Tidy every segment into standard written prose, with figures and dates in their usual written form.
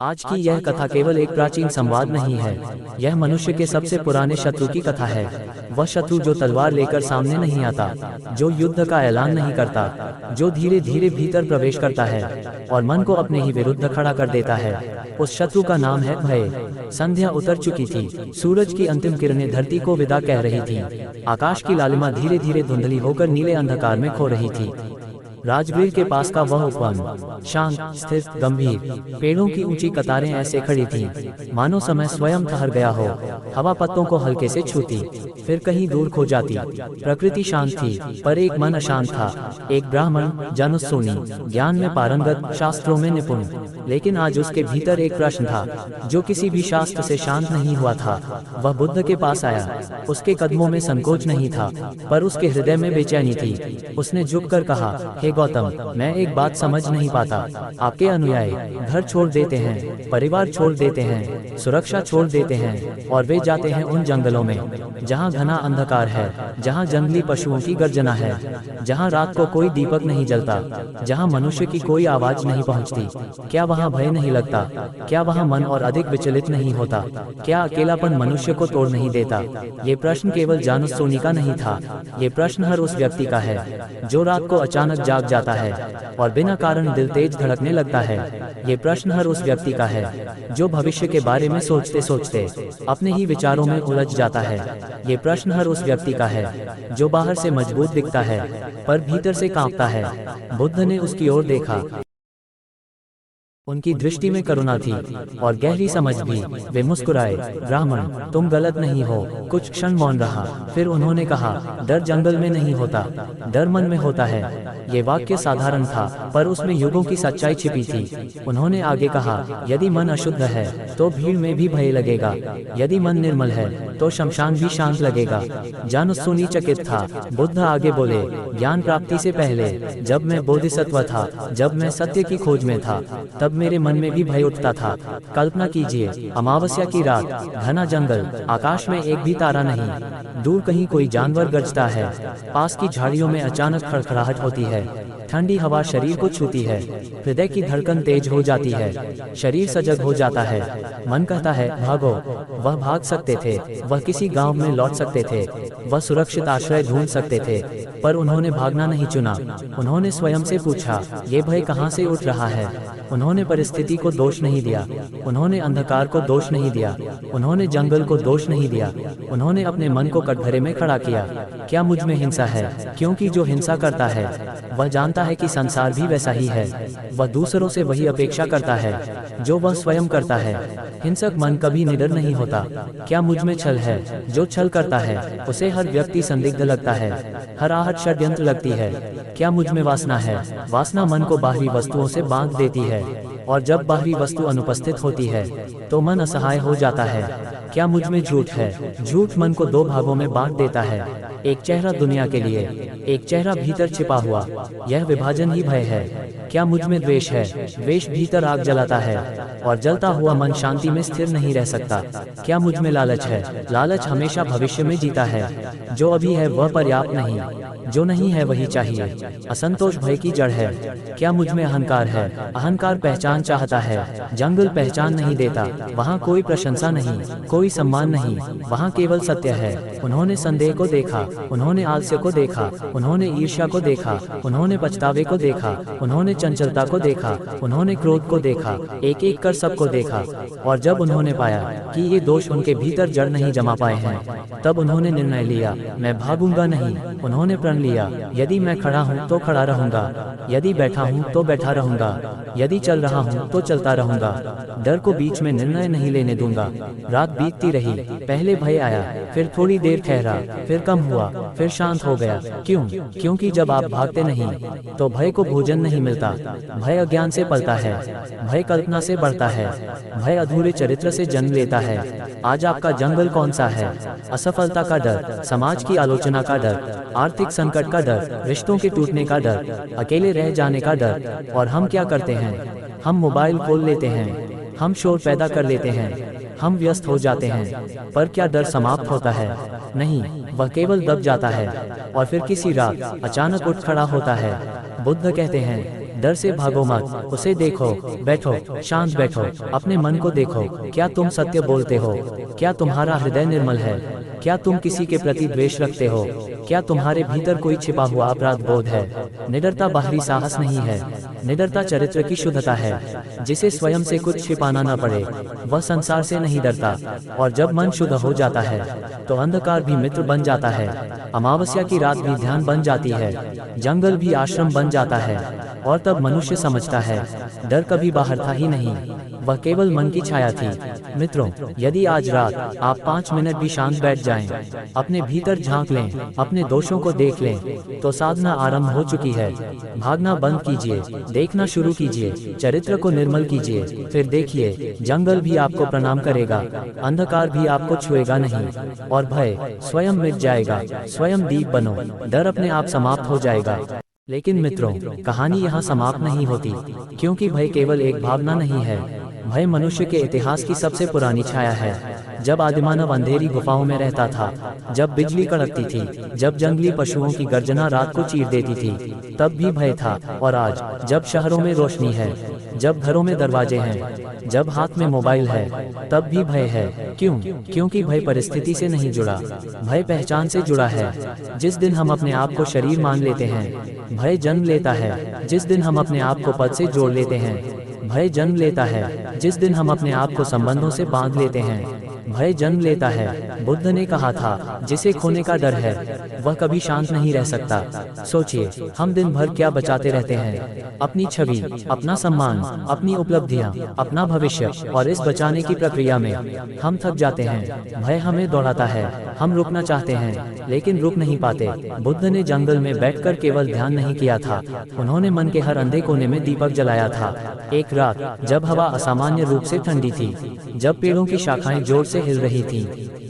आज की यह कथा केवल एक प्राचीन संवाद नहीं है, यह मनुष्य के सबसे पुराने शत्रु की कथा है। वह शत्रु जो तलवार लेकर सामने नहीं आता, जो युद्ध का ऐलान नहीं करता, जो धीरे धीरे भीतर प्रवेश करता है और मन को अपने ही विरुद्ध खड़ा कर देता है। उस शत्रु का नाम है भय। संध्या उतर चुकी थी, सूरज की अंतिम किरणें धरती को विदा कह रही थी। आकाश की लालिमा धीरे धीरे धुंधली होकर नीले अंधकार में खो रही थी। राजगृह के पास का वह उपवन शांत, स्थिर, गंभीर। पेड़ों की ऊंची कतारें ऐसे खड़ी थीं, मानो समय स्वयं ठहर गया हो। हवा पत्तों को हल्के से छूती, फिर कहीं दूर खो जाती। प्रकृति शांत थी, पर एक मन अशांत था। एक ब्राह्मण, जनुसूनी, ज्ञान में पारंगत, शास्त्रों में निपुण, लेकिन आज उसके भीतर एक प्रश्न था जो किसी भी शास्त्र से शांत नहीं हुआ था। वह बुद्ध के पास आया। उसके कदमों में संकोच नहीं था, पर उसके हृदय में बेचैनी थी। उसने झुककर कहा, हे गौतम, मैं एक बात समझ नहीं पाता। आपके अनुयायी घर छोड़ देते हैं, परिवार छोड़ देते हैं, सुरक्षा छोड़ देते हैं और वे जाते हैं उन जंगलों में जहां घना अंधकार है, जहां जंगली पशुओं की गर्जना है, जहां रात को कोई दीपक नहीं जलता, जहां मनुष्य की कोई आवाज नहीं पहुंचती। क्या वहां भय नहीं लगता? क्या वहां मन और अधिक विचलित नहीं होता? क्या अकेलापन मनुष्य को तोड़ नहीं देता? ये प्रश्न केवल जानुसूनी का नहीं था, ये प्रश्न हर उस व्यक्ति का है जो रात को अचानक जाग जाता है और बिना कारण दिल तेज धड़कने लगता है। ये प्रश्न हर उस व्यक्ति का है जो भविष्य के बारे में सोचते सोचते अपने ही विचारों में उलझ जाता है। ये प्रश्न हर उस व्यक्ति का है जो बाहर से मजबूत दिखता है पर भीतर से कांपता है। बुद्ध ने उसकी ओर देखा। उनकी दृष्टि में करुणा थी और गहरी समझ भी। वे मुस्कुराए, ब्राह्मण, तुम गलत नहीं हो। कुछ क्षण मौन रहा, फिर उन्होंने कहा, डर जंगल में नहीं होता, डर मन में होता है। ये वाक्य साधारण था, पर उसमें युगों की सच्चाई छिपी थी। उन्होंने आगे कहा, यदि मन अशुद्ध है तो भीड़ में भी भय लगेगा, यदि मन निर्मल है तो शमशान भी शांत लगेगा। जानुसूनी चकित था। बुद्ध आगे बोले, ज्ञान प्राप्ति से पहले, जब मैं बोधिसत्व था, जब मैं सत्य की खोज में था, तब मेरे मन में भी भय उठता था। कल्पना कीजिए, अमावस्या की रात, घना जंगल, आकाश में एक भी तारा नहीं, दूर कहीं कोई जानवर गरजता है, पास की झाड़ियों में अचानक खड़खड़ाहट होती है, ठंडी हवा शरीर को छूती है, हृदय की धड़कन तेज हो जाती है, शरीर सजग हो जाता है, मन कहता है भागो। वह भाग सकते थे, वह किसी गांव में लौट सकते थे, वह सुरक्षित आश्रय ढूंढ सकते थे, पर उन्होंने भागना नहीं चुना। उन्होंने स्वयं से पूछा, ये भय कहाँ से उठ रहा है? उन्होंने परिस्थिति को दोष नहीं दिया, उन्होंने अंधकार को दोष नहीं दिया, उन्होंने जंगल को दोष नहीं दिया, उन्होंने अपने मन को कटघरे में खड़ा किया। क्या मुझ में हिंसा है? क्योंकि जो हिंसा करता है वह जानता है कि संसार भी वैसा ही है। वह दूसरों से वही अपेक्षा करता है जो वह स्वयं करता है। हिंसक मन कभी निडर नहीं होता। क्या मुझ में छल है? जो छल करता है उसे हर व्यक्ति संदिग्ध लगता है, हर आहट षड्यंत्र लगती है। क्या मुझ में वासना है? वासना मन को बाहरी वस्तुओं से बांध देती है और जब बाहरी वस्तु अनुपस्थित होती है तो मन असहाय हो जाता है। क्या मुझ में झूठ है? झूठ मन को दो भागों में बांट देता है, एक चेहरा दुनिया के लिए, एक चेहरा भीतर छिपा हुआ। यह विभाजन ही भय है। क्या मुझ में द्वेष है? द्वेष भीतर आग जलाता है और जलता हुआ मन शांति में स्थिर नहीं रह सकता। क्या मुझ में लालच है? लालच हमेशा भविष्य में जीता है। जो अभी है वह पर्याप्त नहीं, जो नहीं है वही चाहिए। असंतोष भय की जड़ है। क्या मुझ में अहंकार है? अहंकार पहचान चाहता है, जंगल पहचान नहीं देता। वहाँ कोई प्रशंसा नहीं, कोई सम्मान नहीं, वहाँ केवल सत्य है। उन्होंने संदेह को देखा, उन्होंने आलस्य को देखा, उन्होंने ईर्ष्या को देखा, उन्होंने पछतावे को देखा, उन्होंने चंचलता को देखा, उन्होंने क्रोध को देखा, एक एक कर सबको देखा। और जब उन्होंने पाया कि ये दोष उनके भीतर जड़ नहीं जमा पाए हैं, तब उन्होंने निर्णय लिया, मैं भागूंगा नहीं। उन्होंने प्रण लिया, यदि मैं खड़ा हूँ तो खड़ा रहूंगा, यदि बैठा हूँ तो बैठा रहूंगा, यदि चल रहा हूँ तो चलता रहूंगा। डर को बीच में निर्णय नहीं लेने दूंगा। रात बीतती रही, पहले भय आया, फिर थोड़ी देर ठहरा, फिर कम हुआ, फिर शांत हो गया। क्यों? क्योंकि जब आप भागते नहीं तो भय को भोजन नहीं मिलता। भय अज्ञान से पलता है, भय कल्पना से बढ़ता है, भय अधूरे चरित्र से जन्म लेता है। आज आपका जंगल कौन सा है? असफलता का डर, समाज की आलोचना का डर, आर्थिक संकट का डर, रिश्तों के टूटने का डर, अकेले रह जाने का डर। और हम क्या करते हैं? हम मोबाइल खोल लेते हैं, हम शोर पैदा कर लेते हैं, हम व्यस्त हो जाते हैं। पर क्या डर समाप्त होता है? नहीं, वह केवल दब जाता है और फिर किसी रात अचानक उठ खड़ा होता है। बुद्ध कहते हैं, डर से भागो मत, उसे देखो, बैठो, शांत बैठो, अपने मन को देखो। क्या तुम सत्य बोलते हो? क्या तुम्हारा हृदय निर्मल है? क्या तुम किसी के प्रति द्वेष रखते हो? क्या तुम्हारे भीतर कोई छिपा हुआ अपराध बोध है? निडरता बाहरी साहस नहीं है, निडरता चरित्र की शुद्धता है। जिसे स्वयं से कुछ छिपाना न पड़े, वह संसार से नहीं डरता। और जब मन शुद्ध हो जाता है तो अंधकार भी मित्र बन जाता है, अमावस्या की रात भी ध्यान बन जाती है, जंगल भी आश्रम बन जाता है। और तब मनुष्य समझता है, डर कभी बाहर था ही नहीं, वह केवल मन की छाया थी। मित्रों, यदि आज रात आप 5 मिनट भी शांत बैठ जाएं, अपने भीतर झांक लें, अपने दोषों को देख लें, तो साधना आरंभ हो चुकी है। भागना बंद कीजिए, देखना शुरू कीजिए, चरित्र को निर्मल कीजिए। फिर देखिए, जंगल भी आपको प्रणाम करेगा, अंधकार भी आपको छुएगा नहीं, और भय स्वयं मिट जाएगा। स्वयं दीप बनो, डर अपने आप समाप्त हो जाएगा। लेकिन मित्रों, कहानी यहाँ समाप्त नहीं होती, क्योंकि भय केवल एक भावना नहीं है। भय मनुष्य के इतिहास की सबसे पुरानी छाया है। जब आदिमानव अंधेरी गुफाओं में रहता था, जब बिजली कड़कती थी, जब जंगली पशुओं की गर्जना रात को चीर देती थी, तब भी भय था। और आज जब शहरों में रोशनी है, जब घरों में दरवाजे हैं, जब हाथ में मोबाइल है, तब भी भय है। क्यों? क्योंकि भय परिस्थिति से नहीं जुड़ा, भय पहचान से जुड़ा है। जिस दिन हम अपने आप को शरीर मान लेते हैं, भय जन्म लेता है। जिस दिन हम अपने आप को पद से जोड़ लेते हैं, भय जन्म लेता है। जिस दिन हम अपने आप को संबंधों से बांध लेते हैं, भय जन्म लेता है। बुद्ध ने कहा था, जिसे खोने का डर है वह कभी शांत नहीं रह सकता। सोचिए, हम दिन भर क्या बचाते रहते हैं? अपनी छवि, अपना सम्मान, अपनी उपलब्धियां, अपना भविष्य। और इस बचाने की प्रक्रिया में हम थक जाते हैं। भय हमें दौड़ाता है, हम रुकना चाहते हैं लेकिन रुक नहीं पाते। बुद्ध ने जंगल में बैठकर केवल ध्यान नहीं किया था, उन्होंने मन के हर अंधे कोने में दीपक जलाया था। एक रात जब हवा असामान्य रूप से ठंडी थी, जब पेड़ों की शाखाएं जोर से हिल रही थीं,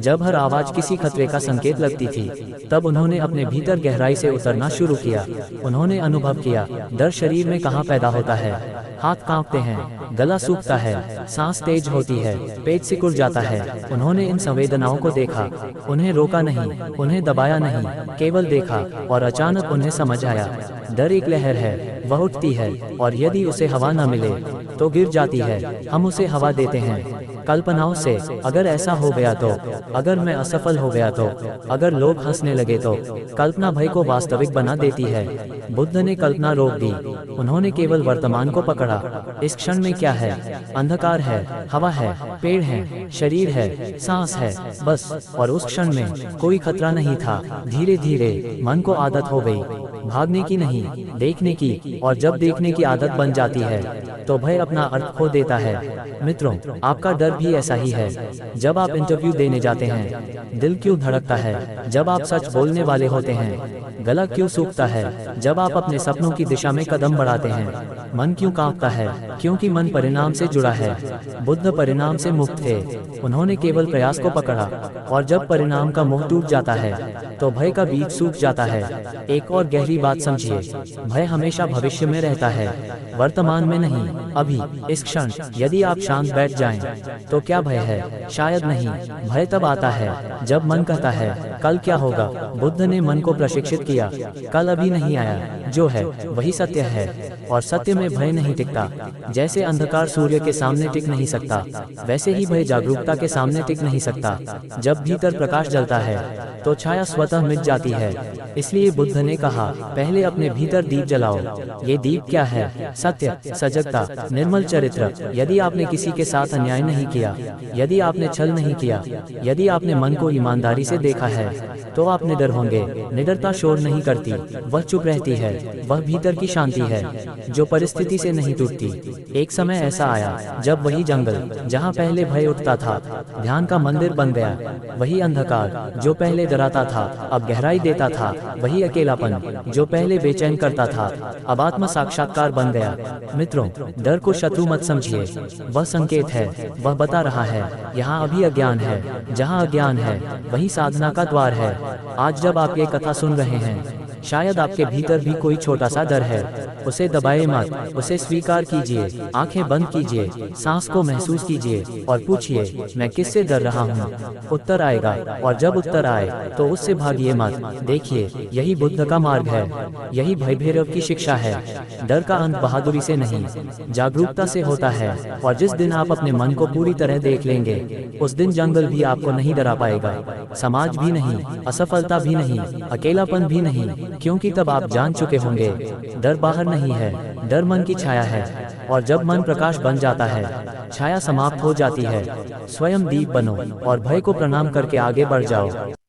जब हर आवाज किसी खतरे का संकेत लगती थी, तब उन्होंने अपने भीतर गहराई से उतरना शुरू किया। उन्होंने अनुभव किया, डर शरीर में कहाँ पैदा होता है। हाथ कांपते हैं, गला सूखता है, सांस तेज होती है, पेट सिकुड़ जाता है। उन्होंने इन संवेदनाओं को देखा, उन्हें रोका नहीं, उन्हें दबाया नहीं, केवल देखा। और अचानक उन्हें समझ आया, डर एक लहर है, वह उठती है, और यदि उसे हवा न मिले तो गिर जाती है। हम उसे हवा देते हैं कल्पनाओं से। अगर ऐसा हो गया तो, अगर मैं असफल हो गया तो, अगर लोग हंसने लगे तो। कल्पना भय को वास्तविक बना देती है। बुद्ध ने कल्पना रोक दी, उन्होंने केवल वर्तमान को पकड़ा। इस क्षण में क्या है? अंधकार है, हवा है, पेड़ है, शरीर है, सांस है, बस। और उस क्षण में कोई खतरा नहीं था। धीरे धीरे मन को आदत हो गई, भागने की नहीं, देखने की। और जब देखने की आदत बन जाती है तो भय अपना अर्थ खो देता है। मित्रों, आपका डर भी ऐसा ही है। जब आप इंटरव्यू देने जाते हैं, दिल क्यों धड़कता है? जब आप सच बोलने वाले होते हैं, गला क्यों सूखता है? जब आप अपने सपनों की दिशा में कदम बढ़ाते हैं, मन क्यों कांपता है? क्योंकि मन परिणाम से जुड़ा है। बुद्ध परिणाम से मुक्त थे, उन्होंने केवल प्रयास को पकड़ा। और जब परिणाम का मोह टूट जाता है तो भय का बीज सूख जाता है। एक और गहरी बात समझिए, भय हमेशा भविष्य में रहता है, वर्तमान में नहीं। अभी इस क्षण यदि आप शांत बैठ जाएं, तो क्या भय है? शायद नहीं। भय तब आता है जब मन कहता है, कल क्या होगा? बुद्ध ने मन को प्रशिक्षित किया, कल अभी नहीं आया, जो है वही सत्य है। और सत्य में भय नहीं टिकता। जैसे अंधकार सूर्य के सामने टिक नहीं सकता, वैसे ही भय जागरूकता के सामने टिक नहीं सकता। जब भीतर प्रकाश जलता है तो छाया स्वतः मिट जाती है। इसलिए बुद्ध ने कहा, पहले अपने भीतर दीप जलाओ। ये दीप क्या है? सत्य, सजगता, निर्मल चरित्र। यदि आपने किसी के साथ अन्याय नहीं किया, यदि आपने छल नहीं किया, यदि आपने मन को ईमानदारी से देखा है, तो आप निडर होंगे। निडरता शोर नहीं करती, वह चुप रहती है। वह भीतर की शांति है जो परिस्थिति से नहीं टूटती। एक समय ऐसा आया जब वही जंगल जहाँ पहले भय उठता था, ध्यान का मंदिर बन गया। वही अंधकार जो पहले डराता था, अब गहराई देता था। वही अकेलापन जो पहले बेचैन करता था, अब आत्म साक्षात्कार बन गया। मित्रों, डर को शत्रु मत समझिए, वह संकेत है। वह बता रहा है, यहाँ अभी अज्ञान है। जहाँ अज्ञान है, वही साधना का द्वार है। आज जब आप ये कथा सुन रहे हैं, शायद आपके भीतर भी कोई छोटा सा डर है, उसे दबाए मत, उसे स्वीकार कीजिए। आंखें बंद कीजिए, सांस को महसूस कीजिए और पूछिए, मैं किससे डर रहा हूँ? उत्तर आएगा, और जब उत्तर आए तो उससे भागिए मत। देखिए, यही बुद्ध का मार्ग है, यही भय भैरव की शिक्षा है। डर का अंत बहादुरी से नहीं, जागरूकता से होता है। और जिस दिन आप अपने मन को पूरी तरह देख लेंगे, उस दिन जंगल भी आपको नहीं डरा पाएगा, समाज भी नहीं, असफलता भी नहीं, अकेलापन भी नहीं, क्योंकि तब आप जान चुके होंगे, डर बाहर नहीं है, डर मन की छाया है। और जब मन प्रकाश बन जाता है, छाया समाप्त हो जाती है। स्वयं दीप बनो और भय को प्रणाम करके आगे बढ़ जाओ।